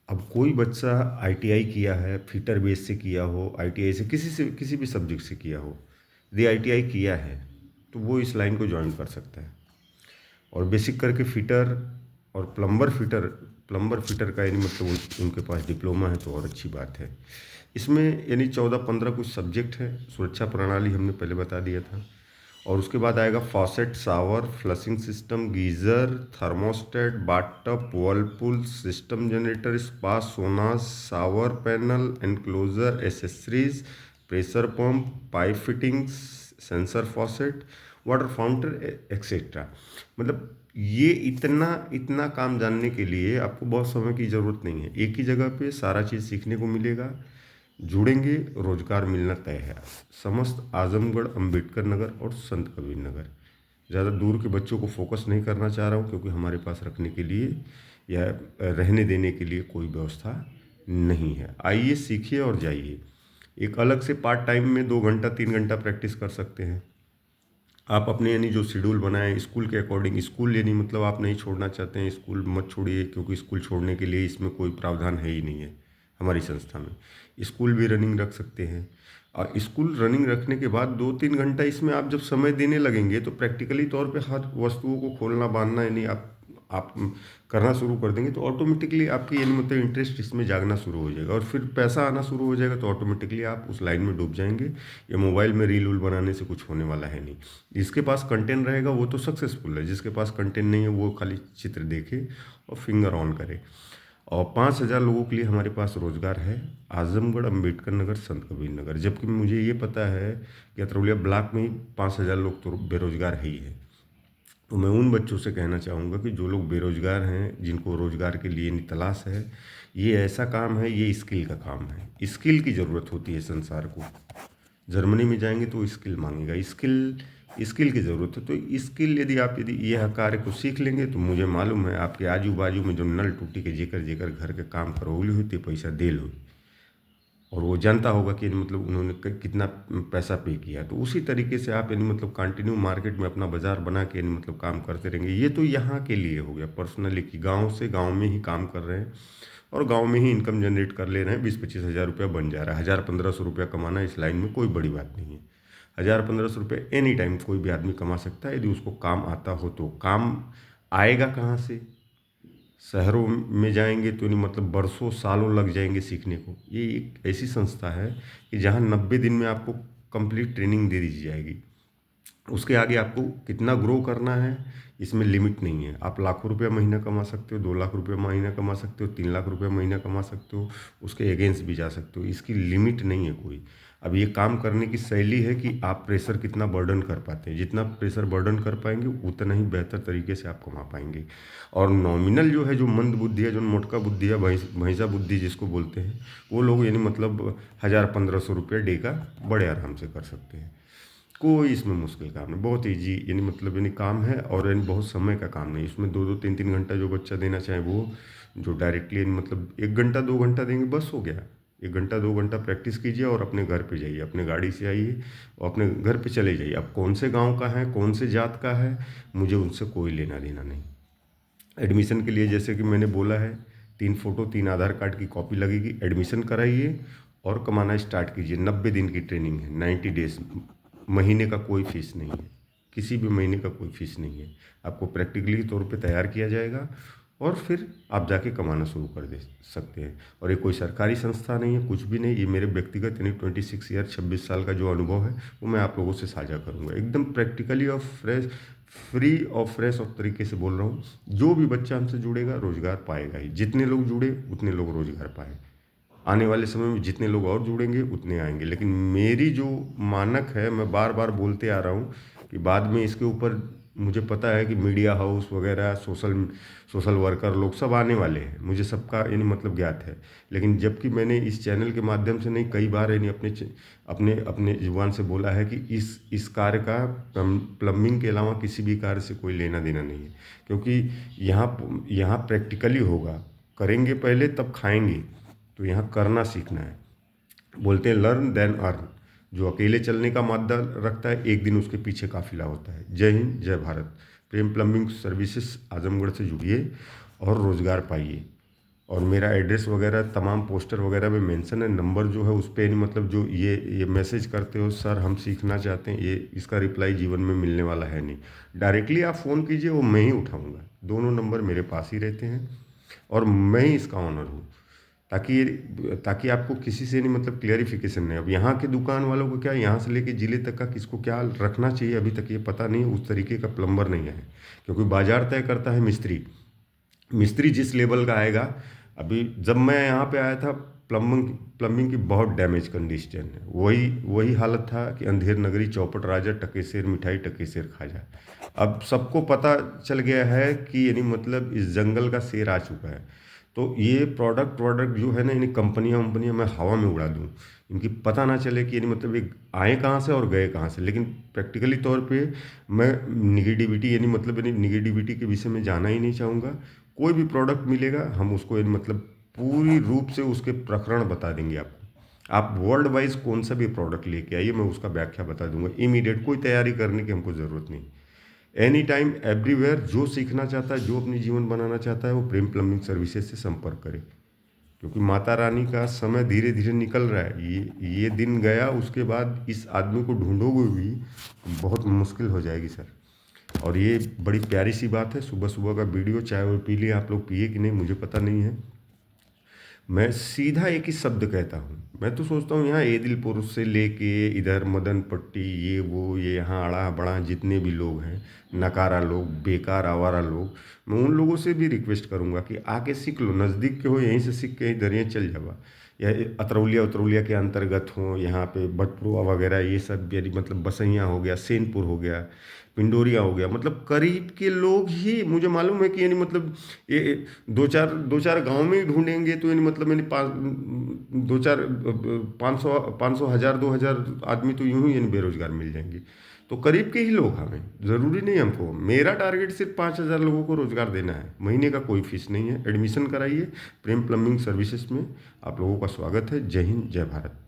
अब कोई बच्चा आईटीआई किया है, फिटर बेस से किया हो, आईटीआई से किसी भी सब्जेक्ट से किया हो, यदि आईटीआई किया है तो वो इस लाइन को ज्वाइन कर सकता है। और बेसिक करके फिटर और प्लम्बर फिटर का यानी मतलब उनके पास डिप्लोमा है तो और अच्छी बात है। इसमें यानी 14-15 कुछ सब्जेक्ट है। सुरक्षा प्रणाली हमने पहले बता दिया था। और उसके बाद आएगा faucet, shower, flushing system, geyser, thermostat, bathtub, whirlpool, system generator, spa, saunas, shower panel, enclosure, accessories, pressure pump, pipe fittings, sensor faucet, water fountain etcetera. मतलब ये इतना इतना काम जानने के लिए आपको बहुत समय की ज़रूरत नहीं है। एक ही जगह पे सारा चीज़ सीखने को मिलेगा। जुड़ेंगे, रोजगार मिलना तय है। समस्त आजमगढ़, अंबेडकर नगर और संत कबीर नगर। ज़्यादा दूर के बच्चों को फोकस नहीं करना चाह रहा हूँ क्योंकि हमारे पास रखने के लिए या रहने देने के लिए कोई व्यवस्था नहीं है। आइए, सीखिए और जाइए। एक अलग से पार्ट टाइम में 2 घंटा 3 घंटा प्रैक्टिस कर सकते हैं आप अपने, यानी जो शेड्यूल बनाए स्कूल के अकॉर्डिंग। स्कूल यानी मतलब आप नहीं छोड़ना चाहते हैं, स्कूल मत छोड़िए, क्योंकि स्कूल छोड़ने के लिए इसमें कोई प्रावधान है ही नहीं है हमारी संस्था में। स्कूल भी रनिंग रख सकते हैं। और स्कूल रनिंग रखने के बाद 2-3 घंटा इसमें आप जब समय देने लगेंगे तो प्रैक्टिकली तौर पे हर वस्तुओं को खोलना बांधना यानी आप करना शुरू कर देंगे तो ऑटोमेटिकली आपकी यानी मतलब इंटरेस्ट इसमें जागना शुरू हो जाएगा और फिर पैसा आना शुरू हो जाएगा तो ऑटोमेटिकली आप उस लाइन में डूब जाएंगे। ये मोबाइल में रील वूल बनाने से कुछ होने वाला है नहीं। जिसके पास कंटेंट रहेगा वो तो सक्सेसफुल है, जिसके पास कंटेंट नहीं है वो खाली चित्र देखे और फिंगर ऑन करे। और 5,000 लोगों के लिए हमारे पास रोजगार है आजमगढ़, अंबेडकर नगर, संत कबीर नगर। जबकि मुझे ये पता है कि अतरौलिया ब्लॉक में ही 5,000 लोग तो बेरोजगार है ही है। तो मैं उन बच्चों से कहना चाहूँगा कि जो लोग बेरोजगार हैं, जिनको रोजगार के लिए तलाश है, ये ऐसा काम है, ये स्किल का काम है। स्किल की ज़रूरत होती है संसार को। जर्मनी में जाएंगे तो स्किल मांगेगा, स्किल स्किल की ज़रूरत है। तो स्किल यदि यह कार्य को सीख लेंगे तो मुझे मालूम है आपके आजू बाजू में जो नल टूटी के जेकर जेकर घर के काम करौली हुई ते पैसा देल हुई, और वो जानता होगा कि मतलब उन्होंने कितना पैसा पे किया। तो उसी तरीके से आप यानी मतलब कंटिन्यू मार्केट में अपना बाजार बना के यानी मतलब काम करते रहेंगे। ये तो यहाँ के लिए हो गया पर्सनली कि गांव से गांव में ही काम कर रहे हैं और गांव में ही इनकम जनरेट कर ले रहे हैं। 20-25 हज़ार रुपया बन जा रहा है। 1,000-1,500 रुपया कमाना इस लाइन में कोई बड़ी बात नहीं है। 1,000-1,500 रुपये एनी टाइम कोई भी आदमी कमा सकता है यदि उसको काम आता हो तो। काम आएगा कहाँ से? शहरों में जाएंगे तो नहीं मतलब बरसों सालों लग जाएंगे सीखने को। ये एक ऐसी संस्था है कि जहाँ 90 दिन में आपको कंप्लीट ट्रेनिंग दे दी जाएगी। उसके आगे आपको कितना ग्रो करना है इसमें लिमिट नहीं है। आप लाखों रुपया महीना कमा सकते हो, 2 लाख रुपया महीना कमा सकते हो, 3 लाख रुपया महीना कमा सकते हो, उसके अगेंस्ट भी जा सकते हो। इसकी लिमिट नहीं है कोई। अब ये काम करने की शैली है कि आप प्रेशर कितना बर्डन कर पाते हैं। जितना प्रेशर बर्डन कर पाएंगे उतना ही बेहतर तरीके से आप कमा पाएंगे। और नॉमिनल जो है, जो मंद बुद्धि है, जो मोटका बुद्धि है, भैंसा बुद्धि जिसको बोलते हैं, वो लोग यानी मतलब 1,000-1,500 रुपये डे का बड़े आराम से कर सकते हैं। कोई इसमें मुश्किल काम नहीं, बहुत ईजी यानी मतलब यानी काम है। और यानी बहुत समय का काम नहीं इसमें। 2-2 3-3 घंटा जो बच्चा देना चाहे वो, जो डायरेक्टली यानी मतलब 1 घंटा 2 घंटा देंगे बस हो गया। 1 घंटा 2 घंटा प्रैक्टिस कीजिए और अपने घर पे जाइए, अपने गाड़ी से आइए और अपने घर पे चले जाइए। अब कौन से गांव का है, कौन से जात का है, मुझे उनसे कोई लेना देना नहीं। एडमिशन के लिए जैसे कि मैंने बोला है, 3 फ़ोटो 3 आधार कार्ड की कॉपी लगेगी। एडमिशन कराइए और कमाना स्टार्ट कीजिए। 90 दिन की ट्रेनिंग है, 90 डेज। महीने का कोई फीस नहीं है, किसी भी महीने का कोई फीस नहीं है। आपको प्रैक्टिकली तौर पे तैयार किया जाएगा और फिर आप जाके कमाना शुरू कर दे सकते हैं। और ये कोई सरकारी संस्था नहीं है, कुछ भी नहीं। ये मेरे व्यक्तिगत यानी 26 ईयर 26 साल का जो अनुभव है वो मैं आप लोगों से साझा करूँगा, एकदम प्रैक्टिकली और फ्रेश, फ्री और फ्रेश और तरीके से बोल रहा हूँ। जो भी बच्चा हमसे जुड़ेगा रोजगार पाएगा ही। जितने लोग जुड़े उतने लोग रोजगार पाए। आने वाले समय में जितने लोग और जुड़ेंगे उतने आएंगे। लेकिन मेरी जो मानक है, मैं बार बार बोलते आ रहा हूँ कि बाद में इसके ऊपर मुझे पता है कि मीडिया हाउस वगैरह, सोशल सोशल वर्कर लोग सब आने वाले हैं, मुझे सबका यानी मतलब ज्ञात है। लेकिन जबकि मैंने इस चैनल के माध्यम से नहीं, कई बार यानी अपने अपने जुबान से बोला है कि इस कार्य का प्लम्बिंग के अलावा किसी भी कार्य से कोई लेना देना नहीं है। क्योंकि यहाँ यहाँ प्रैक्टिकली होगा, करेंगे पहले तब खाएंगे। तो यहाँ करना सीखना है। बोलते हैं लर्न देन अर्न। जो अकेले चलने का मादा रखता है, एक दिन उसके पीछे काफिला होता है। जय हिंद, जय भारत। प्रेम प्लम्बिंग सर्विसेज आजमगढ़ से जुड़िए और रोजगार पाइए। और मेरा एड्रेस वगैरह तमाम पोस्टर वगैरह में मेंशन है। नंबर जो है उस पे नहीं, मतलब जो ये मैसेज करते हो सर हम सीखना चाहते हैं, ये इसका रिप्लाई जीवन में मिलने वाला है नहीं। डायरेक्टली आप फ़ोन कीजिए, वो मैं ही उठाऊंगा। दोनों नंबर मेरे पास ही रहते हैं और मैं ही इसका ऑनर हूँ। ताकि आपको किसी से नहीं, मतलब क्लियरिफिकेशन नहीं। अब यहाँ के दुकान वालों को क्या, यहाँ से लेके ज़िले तक का किसको क्या रखना चाहिए अभी तक ये पता नहीं, उस तरीके का प्लम्बर नहीं है। क्योंकि बाजार तय करता है मिस्त्री। मिस्त्री जिस लेवल का आएगा। अभी जब मैं यहाँ पे आया था, प्लम्बिंग प्लम्बिंग की बहुत डैमेज कंडीशन है। वही वही हालत था कि अंधेर नगरी चौपट राजा टकेसेर मिठाई टकेसेर खाजा। अब सबको पता चल गया है कि यानी मतलब इस जंगल का शेर आ चुका है। तो ये प्रोडक्ट जो है ना, यानी कंपनियां वंपनियां मैं हवा में उड़ा दूँ, इनकी पता ना चले कि यानी मतलब ये आए कहाँ से और गए कहाँ से। लेकिन प्रैक्टिकली तौर पे मैं निगेटिविटी, यानी मतलब यानी निगेटिविटी के विषय में जाना ही नहीं चाहूँगा। कोई भी प्रोडक्ट मिलेगा हम उसको यानी मतलब पूरी रूप से उसके प्रकरण बता देंगे आपको। आप वर्ल्ड वाइज कौन सा भी प्रोडक्ट लेके आइए, मैं उसका व्याख्या बता दूंगा इमीडिएट। कोई तैयारी करने की हमको ज़रूरत नहीं। एनी टाइम एवरीवेयर, जो सीखना चाहता है, जो अपनी जीवन बनाना चाहता है, वो प्रेम प्लम्बिंग सर्विसेज से संपर्क करे। क्योंकि माता रानी का समय धीरे धीरे निकल रहा है। ये दिन गया, उसके बाद इस आदमी को ढूंढोगे भी तो बहुत मुश्किल हो जाएगी सर। और ये बड़ी प्यारी सी बात है, सुबह सुबह का वीडियो। चाय वो पी लिए आप लोग, पिए कि नहीं मुझे पता नहीं है। मैं सीधा एक ही शब्द कहता हूँ। मैं तो सोचता हूँ यहाँ एदिल पुरुष से लेके इधर मदन पट्टी, ये वो, ये यहाँ अड़ा बड़ा जितने भी लोग हैं, नकारा लोग, बेकार आवारा लोग, मैं उन लोगों से भी रिक्वेस्ट करूँगा कि आके सीख लो। नज़दीक के हो, यहीं से सीख के इधर यहाँ चल जावा। या अतरौलिया उतरौलिया के अंतर्गत हो, यहाँ पे बटपुआ वगैरह ये सब, यानी मतलब बसैया हो गया, सेनपुर हो गया, पिंडोरिया हो गया, मतलब करीब के लोग ही मुझे मालूम है कि यानी मतलब ये दो चार गांव में ही ढूंढेंगे तो यानी मतलब यानी दो चार 500 हज़ार 2,000 आदमी तो यूं ही यानी बेरोजगार मिल जाएंगे। तो करीब के ही लोग हमें, ज़रूरी नहीं हमको। मेरा टारगेट सिर्फ 5,000 लोगों को रोजगार देना है। महीने का कोई फीस नहीं है। एडमिशन कराइए प्रेम प्लम्बिंग सर्विसेज में। आप लोगों का स्वागत है। जय हिंद, जय भारत।